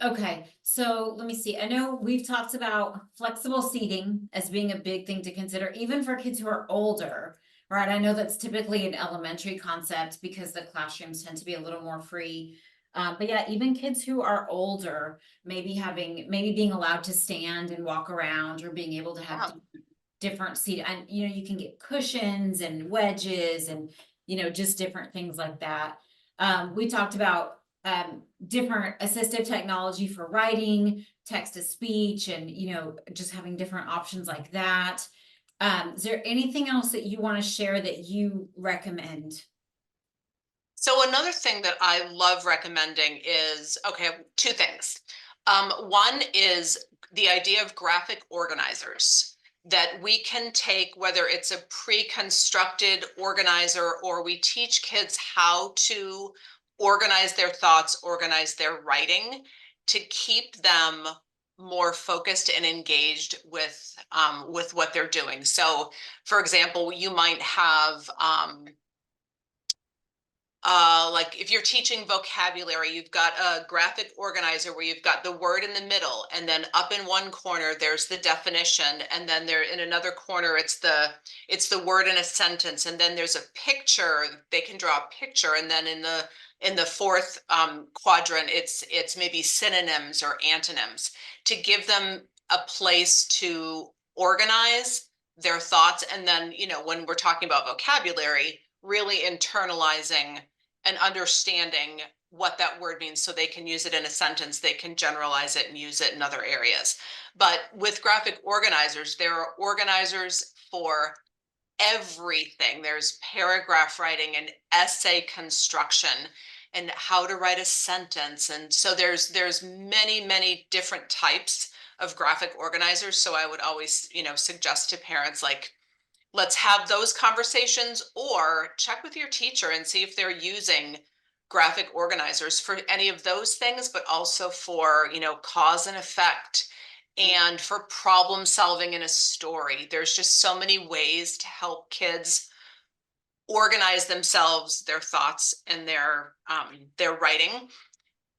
Okay, so let me see. I know we've talked about flexible seating as being a big thing to consider, even for kids who are older, right? I know that's typically an elementary concept because the classrooms tend to be a little more free. But yeah, even kids who are older, maybe being allowed to stand and walk around or being able to have different seat. And, you can get cushions and wedges and, just different things like that. We talked about different assistive technology for writing, text to speech, and just having different options like that. Is there anything else that you want to share that you recommend? So another thing that I love recommending is, okay, two things. One is the idea of graphic organizers that we can take, whether it's a pre-constructed organizer or we teach kids how to organize their thoughts, organize their writing to keep them more focused and engaged with what they're doing. So, for example, you might have like if you're teaching vocabulary, you've got a graphic organizer where you've got the word in the middle, and then up in one corner there's the definition, and then there in another corner it's the word in a sentence, and then there's a picture. They can draw a picture, and then in the fourth quadrant it's maybe synonyms or antonyms to give them a place to organize their thoughts. And then when we're talking about vocabulary, really internalizing and understanding what that word means so they can use it in a sentence, they can generalize it and use it in other areas. But with graphic organizers, there are organizers for everything. There's paragraph writing and essay construction and how to write a sentence. And so there's many different types of graphic organizers. So I would always, suggest to parents, like, let's have those conversations, or check with your teacher and see if they're using graphic organizers for any of those things, but also for, cause and effect and for problem solving in a story. There's just so many ways to help kids organize themselves, their thoughts, and their writing.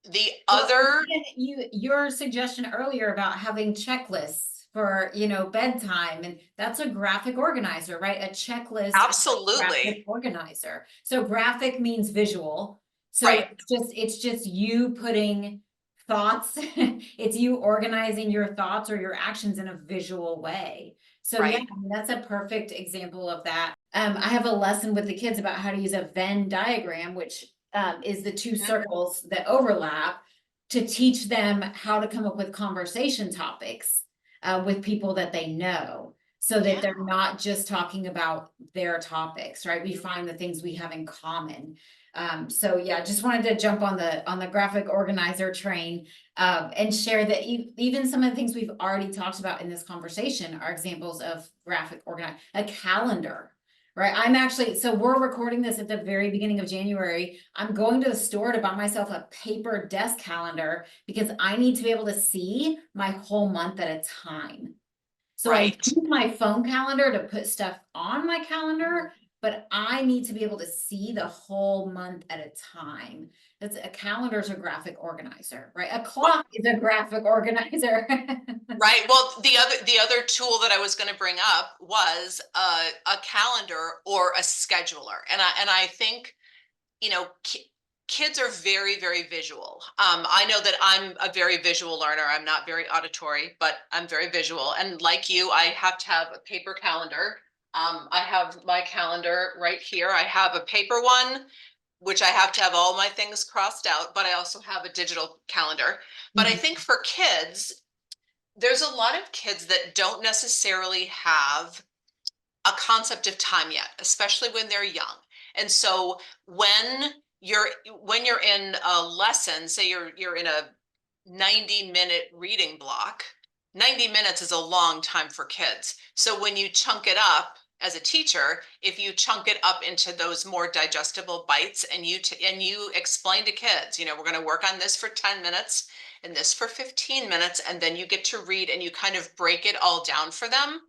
The Well, other your suggestion earlier about having checklists for, bedtime, and that's a graphic organizer, right? A checklist is a graphic Absolutely organizer. So graphic means visual. So right. it's just you putting thoughts, it's you organizing your thoughts or your actions in a visual way. So yeah, Right. I mean, that's a perfect example of that. I have a lesson with the kids about how to use a Venn diagram, which is the two circles that overlap, to teach them how to come up with conversation topics with people that they know, so that Yeah. they're not just talking about their topics, right? We find the things we have in common. So yeah, just wanted to jump on the graphic organizer train and share that even some of the things we've already talked about in this conversation are examples of graphic organizer. A calendar, right? So we're recording this at the very beginning of January. I'm going to the store to buy myself a paper desk calendar because I need to be able to see my whole month at a time. So I Right. use my phone calendar to put stuff on my calendar, but I need to be able to see the whole month at a time. That's a calendar's a graphic organizer, right? A clock is a graphic organizer. Right. Well, the other tool that I was going to bring up was a calendar or a scheduler. And I think, you know, kids are very, very visual. I know that I'm a very visual learner. I'm not very auditory, but I'm very visual. And like you, I have to have a paper calendar. I have my calendar right here. I have a paper one, which I have to have all my things crossed out, but I also have a digital calendar. But I think for kids, there's a lot of kids that don't necessarily have a concept of time yet, especially when they're young. And so when you're in a lesson, say you're in a 90-minute reading block, 90 minutes is a long time for kids. So when you chunk it up as a teacher, if you chunk it up into those more digestible bites and you explain to kids, you know, we're going to work on this for 10 minutes and this for 15 minutes, and then you get to read and you kind of break it all down for them.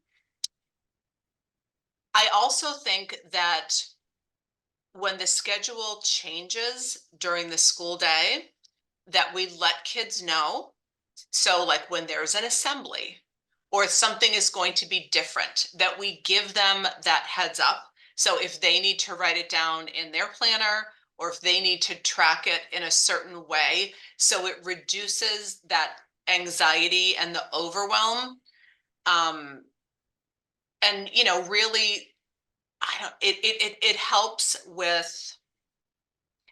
I also think that when the schedule changes during the school day, that we let kids know. So like when there's an assembly or something is going to be different, that we give them that heads up. So if they need to write it down in their planner, or if they need to track it in a certain way, so it reduces that anxiety and the overwhelm. And you know, really, I don't, it helps with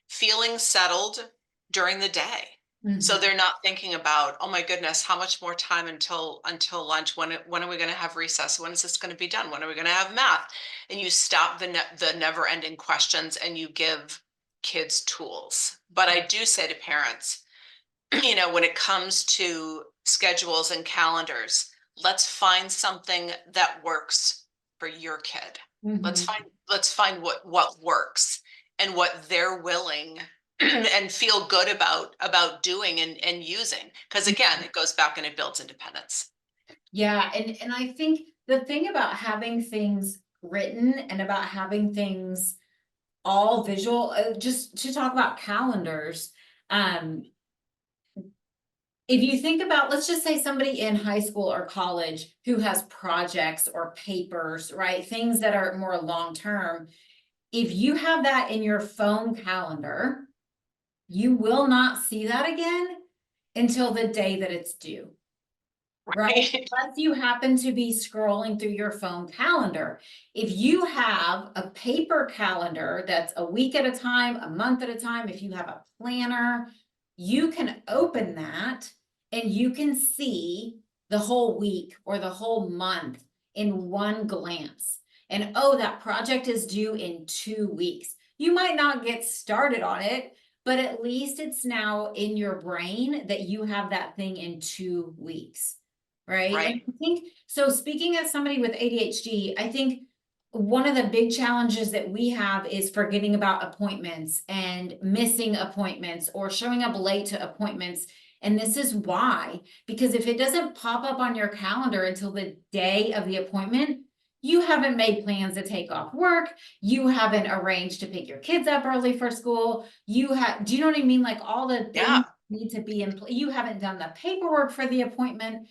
feeling settled during the day. So they're not thinking about, oh my goodness, how much more time until lunch? When are we going to have recess? When is this going to be done? When are we going to have math? And you stop the never ending questions and you give kids tools. But I do say to parents, you know, when it comes to schedules and calendars, let's find something that works for your kid. Let's find what works and what they're willing and feel good about doing and using. Because again, it goes back and it builds independence. Yeah, and I think the thing about having things written and about having things all visual, just to talk about calendars, if you think about, let's just say somebody in high school or college who has projects or papers, right? Things that are more long-term. If you have that in your phone calendar, you will not see that again until the day that it's due. Right? Unless you happen to be scrolling through your phone calendar. If you have a paper calendar that's a week at a time, a month at a time, if you have a planner, you can open that and you can see the whole week or the whole month in one glance. And oh, that project is due in 2 weeks. You might not get started on it, but at least it's now in your brain that you have that thing in 2 weeks. Right. And I think so. Speaking as somebody with ADHD, I think one of the big challenges that we have is forgetting about appointments and missing appointments or showing up late to appointments. And this is why, because if it doesn't pop up on your calendar until the day of the appointment, you haven't made plans to take off work. You haven't arranged to pick your kids up early for school. Do you know what I mean? Like all the things need to be in place. You haven't done the paperwork for the appointment.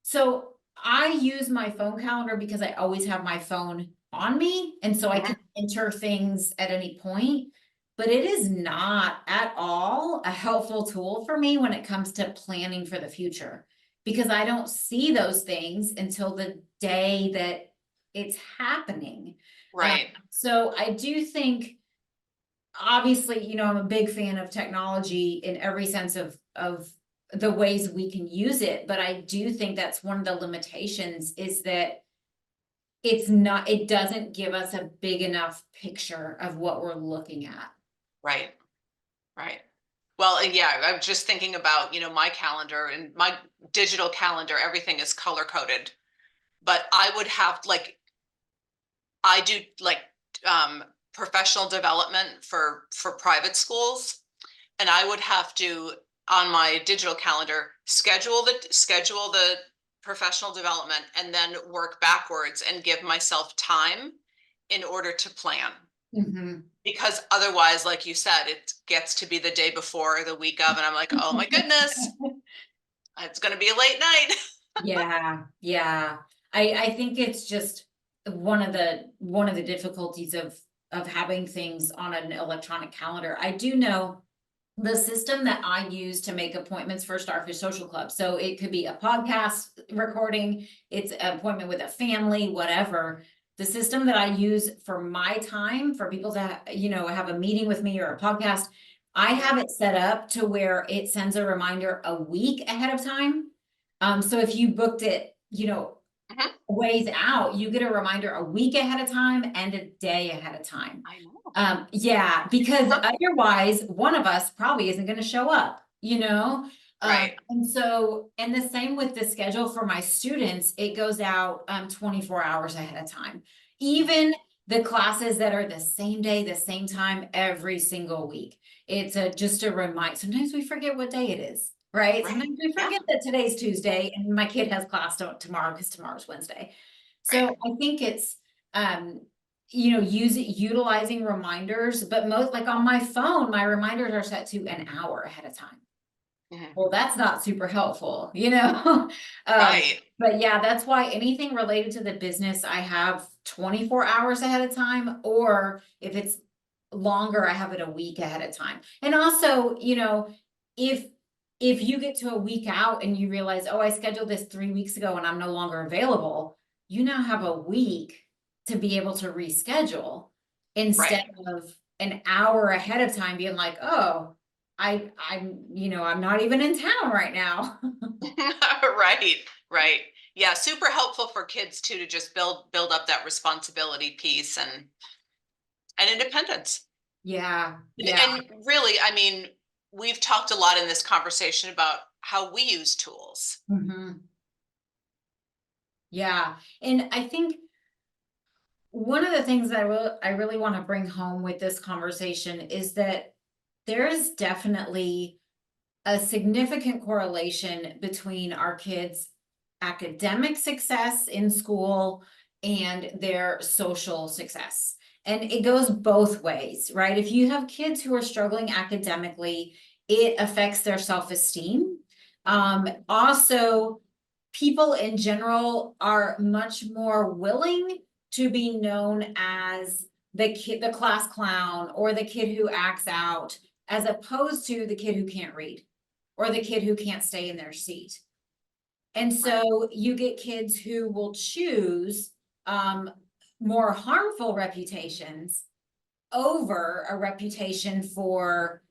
So I use my phone calendar because I always have my phone on me. And so I can enter things at any point, but it is not at all a helpful tool for me when it comes to planning for the future, because I don't see those things until the day that it's happening. Right. So I do think, obviously, you know, I'm a big fan of technology in every sense of the ways we can use it. But I do think that's one of the limitations, is that it doesn't give us a big enough picture of what we're looking at. Right. Right. Well, and yeah, I'm just thinking about, you know, my calendar and my digital calendar, everything is color coded. But I would have I do professional development for private schools, and I would have to, on my digital calendar, schedule the professional development and then work backwards and give myself time in order to plan. Mhm. Because otherwise, like you said, it gets to be the day before or the week of, and I'm like, oh my goodness, it's gonna be a late night. Yeah, yeah. I think it's just one of the difficulties of having things on an electronic calendar. I do know the system that I use to make appointments for Starfish Social Club. So it could be a podcast recording, it's an appointment with a family, whatever. The system that I use for my time, for people to, have a meeting with me or a podcast, I have it set up to where it sends a reminder a week ahead of time. So if you booked it, Mhm. ways out, you get a reminder a week ahead of time and a day ahead of time. I know. Yeah, because otherwise one of us probably isn't gonna show up, you know? Right. And the same with the schedule for my students, it goes out 24 hours ahead of time. Even the classes that are the same day, the same time every single week. It's just a remind. Sometimes we forget what day it is, right? Right. Sometimes we Yeah. forget that today's Tuesday and my kid has class tomorrow because tomorrow's Wednesday. So Right. I think it's um utilizing reminders, but most like on my phone, my reminders are set to an hour ahead of time. Mhm. Well, that's not super helpful, you know? Right. But yeah, that's why anything related to the business, I have 24 hours ahead of time, or if it's longer, I have it a week ahead of time. And also, if if you get to a week out and you realize, oh, I scheduled this 3 weeks ago and I'm no longer available, you now have a week to be able to reschedule instead Right. of an hour ahead of time being like, oh, I'm not even in town right now. Right. Right. Yeah. Super helpful for kids too, to just build up that responsibility piece and independence. Yeah, yeah. And really, I mean, we've talked a lot in this conversation about how we use tools. Mhm. Yeah. And I think one of the things that I really want to bring home with this conversation is that there is definitely a significant correlation between our kids' academic success in school and their social success. And it goes both ways, right? If you have kids who are struggling academically, it affects their self-esteem. Also, people in general are much more willing to be known as the class clown or the kid who acts out, as opposed to the kid who can't read or the kid who can't stay in their seat. And Right. so you get kids who will choose more harmful reputations over a reputation for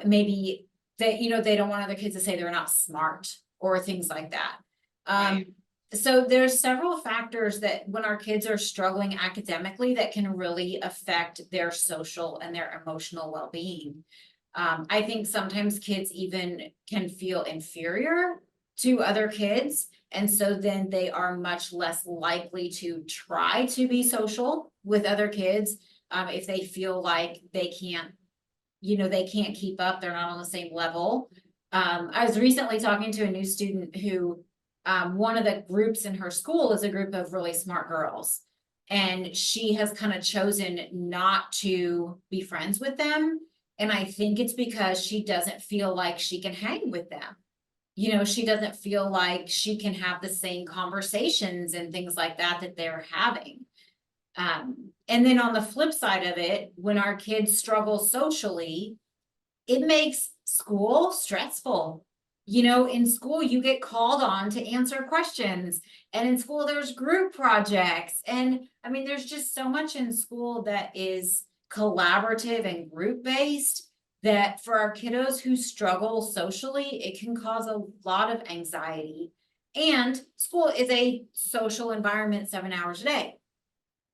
maybe that, they don't want other kids to say they're not smart or things like that. Right. Um, so there's several factors that when our kids are struggling academically that can really affect their social and their emotional well-being. I think sometimes kids even can feel inferior to other kids. And so then they are much less likely to try to be social with other kids if they feel like they can't keep up, they're not on the same level. I was recently talking to a new student who, one of the groups in her school is a group of really smart girls. And she has kind of chosen not to be friends with them. And I think it's because she doesn't feel like she can hang with them. She doesn't feel like she can have the same conversations and things like that that they're having. And then on the flip side of it, when our kids struggle socially, it makes school stressful. In school, you get called on to answer questions, and in school, there's group projects. And I mean, there's just so much in school that is collaborative and group based that for our kiddos who struggle socially, it can cause a lot of anxiety. And school is a social environment 7 hours a day.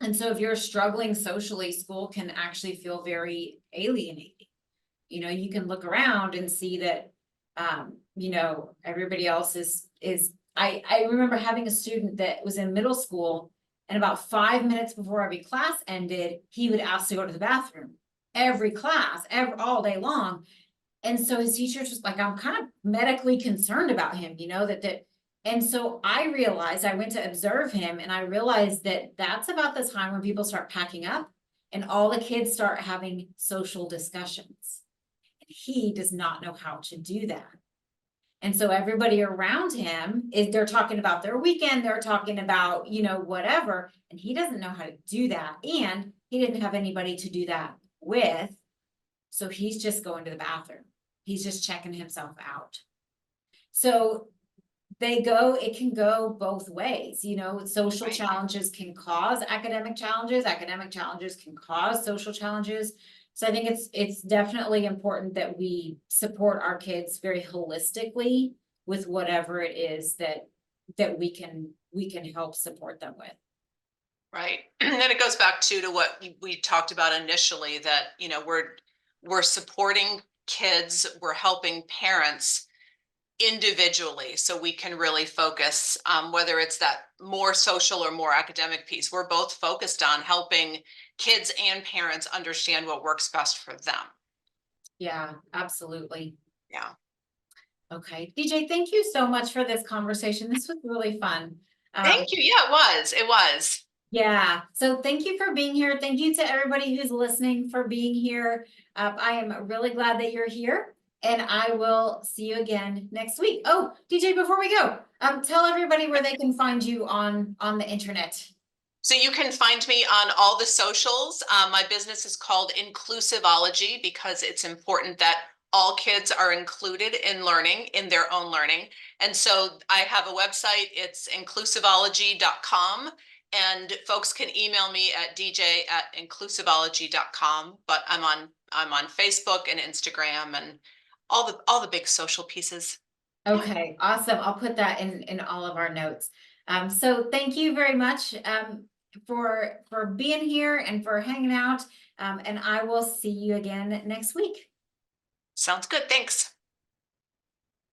And so if you're struggling socially, school can actually feel very alienating. You can look around and see that, everybody else I remember having a student that was in middle school, and about 5 minutes before every class ended, he would ask to go to the bathroom. Every class, all day long. And so his teacher's just like, I'm kind of medically concerned about him, that And so I realized, I went to observe him and I realized that that's about the time when people start packing up and all the kids start having social discussions. And he does not know how to do that. And so everybody around him is, they're talking about their weekend, they're talking about, you know, whatever, and he doesn't know how to do that. And he didn't have anybody to do that with. So he's just going to the bathroom. He's just checking himself out. So it can go both ways, you know, social Right. challenges can cause academic challenges can cause social challenges. So I think it's definitely important that we support our kids very holistically with whatever it is that we can help support them with. Right. And then it goes back to what we talked about initially, that, you know, we're supporting kids, we're helping parents individually so we can really focus, whether it's that more social or more academic piece. We're both focused on helping kids and parents understand what works best for them. Yeah, absolutely. Yeah. Okay, DJ, thank you so much for this conversation. This was really fun. Thank you. Yeah, it was. It was. Yeah, so thank you for being here. Thank you to everybody who's listening for being here. I am really glad that you're here, and I will see you again next week. Oh, DJ, before we go, tell everybody where they can find you on the internet. So you can find me on all the socials. My business is called Inclusivology because it's important that all kids are included in learning, in their own learning. And so I have a website, it's inclusivology.com, and folks can email me at dj@inclusivology.com, but I'm on Facebook and Instagram and all the big social pieces. Okay, awesome. I'll put that in all of our notes. So thank you very much for being here and for hanging out. And I will see you again next week. Sounds good. Thanks.